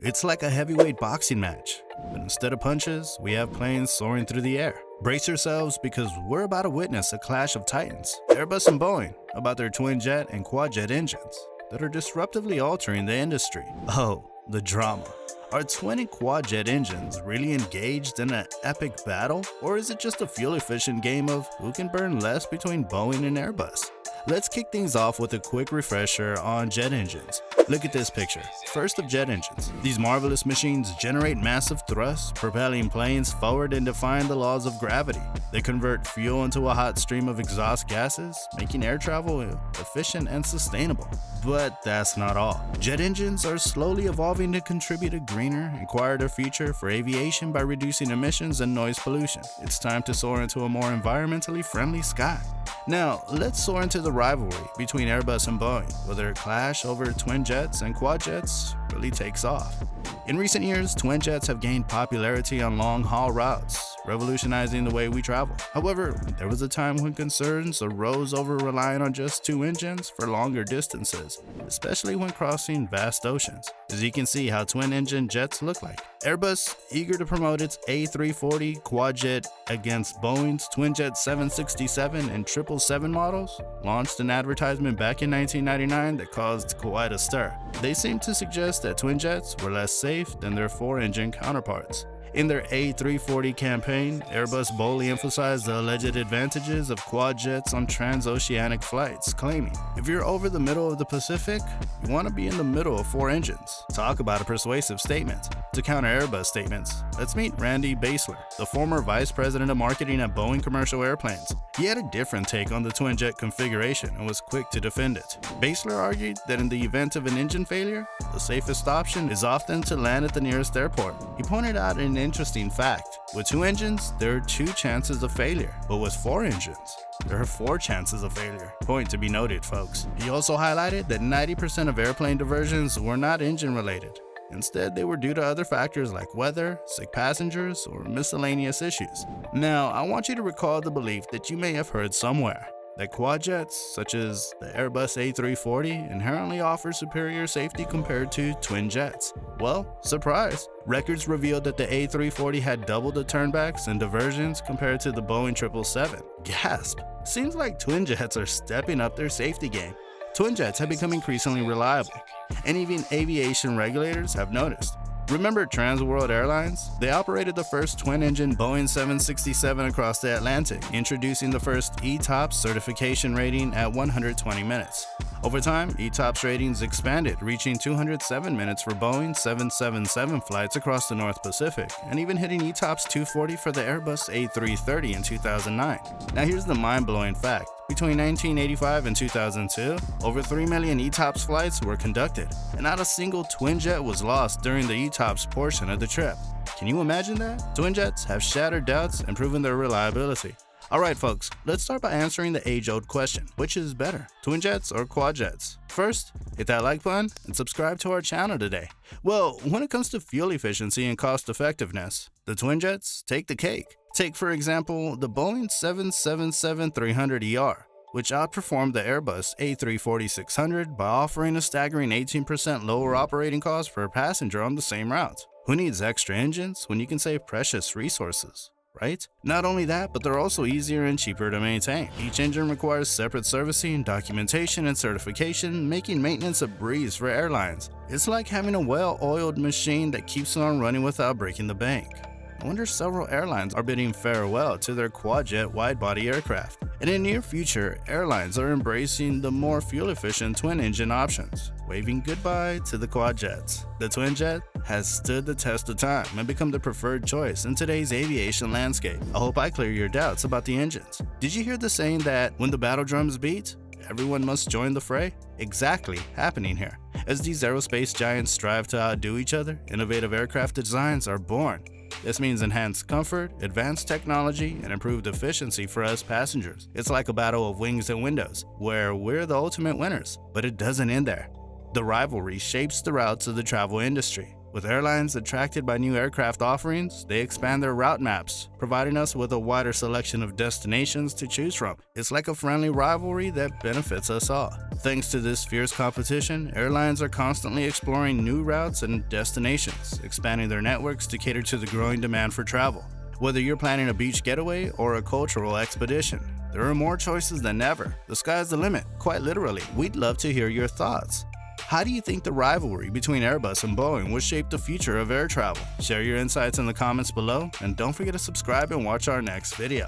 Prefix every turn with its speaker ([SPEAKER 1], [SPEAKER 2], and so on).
[SPEAKER 1] It's like a heavyweight boxing match, but instead of punches, we have planes soaring through the air. Brace yourselves because we're about to witness a clash of titans, Airbus and Boeing, about their twin jet and quad jet engines that are disruptively altering the industry. Oh, the drama. Are twin and quad jet engines really engaged in an epic battle, or is it just a fuel-efficient game of who can burn less between Boeing and Airbus? Let's kick things off with a quick refresher on jet engines. Look at this picture. First of jet engines. These marvelous machines generate massive thrust, propelling planes forward and defying the laws of gravity. They convert fuel into a hot stream of exhaust gases, making air travel efficient and sustainable. But that's not all. Jet engines are slowly evolving to contribute a greener and quieter future for aviation by reducing emissions and noise pollution. It's time to soar into a more environmentally friendly sky. Now, let's soar into the rivalry between Airbus and Boeing, where their clash over twin jets and quad jets really takes off. In recent years, twin jets have gained popularity on long-haul routes, revolutionizing the way we travel. However, there was a time when concerns arose over relying on just two engines for longer distances, especially when crossing vast oceans. As you can see how twin-engine jets look like. Airbus, eager to promote its A340 quad jet against Boeing's twin jet 767 and 777 models, launched an advertisement back in 1999 that caused quite a stir. They seemed to suggest that twin jets were less safe than their four-engine counterparts. In their A340 campaign, Airbus boldly emphasized the alleged advantages of quad jets on transoceanic flights, claiming, if you're over the middle of the Pacific, you want to be in the middle of four engines. Talk about a persuasive statement. To counter Airbus statements, let's meet Randy Baesler, the former vice president of marketing at Boeing Commercial Airplanes. He had a different take on the twin jet configuration and was quick to defend it. Baesler argued that in the event of an engine failure, the safest option is often to land at the nearest airport. He pointed out an interesting fact. With two engines, there are two chances of failure, but with four engines, there are four chances of failure. Point to be noted, folks. He also highlighted that 90% of airplane diversions were not engine related. Instead, they were due to other factors like weather, sick passengers, or miscellaneous issues. Now, I want you to recall the belief that you may have heard somewhere, that quad jets, such as the Airbus A340, inherently offer superior safety compared to twin jets. Well, surprise! Records revealed that the A340 had double the turnbacks and diversions compared to the Boeing 777. Gasp! Seems like twin jets are stepping up their safety game. Twin jets have become increasingly reliable, and even aviation regulators have noticed. Remember Transworld Airlines? They operated the first twin-engine Boeing 767 across the Atlantic, introducing the first ETOPS certification rating at 120 minutes. Over time, ETOPS ratings expanded, reaching 207 minutes for Boeing 777 flights across the North Pacific, and even hitting ETOPS 240 for the Airbus A330 in 2009. Now here's the mind-blowing fact. Between 1985 and 2002, over 3 million ETOPS flights were conducted, and not a single twin jet was lost during the ETOPS portion of the trip. Can you imagine that? Twin jets have shattered doubts and proven their reliability. Alright folks, let's start by answering the age-old question. Which is better, twin jets or quad jets? First, hit that like button and subscribe to our channel today. Well, when it comes to fuel efficiency and cost effectiveness, the twin jets take the cake. Take for example the Boeing 777-300ER, which outperformed the Airbus A340-600 by offering a staggering 18% lower operating cost per passenger on the same route. Who needs extra engines when you can save precious resources? Right? Not only that, but they're also easier and cheaper to maintain. Each engine requires separate servicing, documentation, and certification, making maintenance a breeze for airlines. It's like having a well-oiled machine that keeps on running without breaking the bank. I wonder several airlines are bidding farewell to their quad-jet wide-body aircraft. And in the near future, airlines are embracing the more fuel-efficient twin-engine options, waving goodbye to the quad jets. The twin jet has stood the test of time and become the preferred choice in today's aviation landscape. I hope I clear your doubts about the engines. Did you hear the saying that when the battle drums beat, everyone must join the fray? Exactly happening here. As these aerospace giants strive to outdo each other, innovative aircraft designs are born. This means enhanced comfort, advanced technology, and improved efficiency for us passengers. It's like a battle of wings and windows, where we're the ultimate winners. But it doesn't end there. The rivalry shapes the routes of the travel industry. With airlines attracted by new aircraft offerings, they expand their route maps, providing us with a wider selection of destinations to choose from. It's like a friendly rivalry that benefits us all. Thanks to this fierce competition, airlines are constantly exploring new routes and destinations, expanding their networks to cater to the growing demand for travel. Whether you're planning a beach getaway or a cultural expedition, there are more choices than ever. The sky's the limit, quite literally. We'd love to hear your thoughts. How do you think the rivalry between Airbus and Boeing will shape the future of air travel? Share your insights in the comments below, and don't forget to subscribe and watch our next video.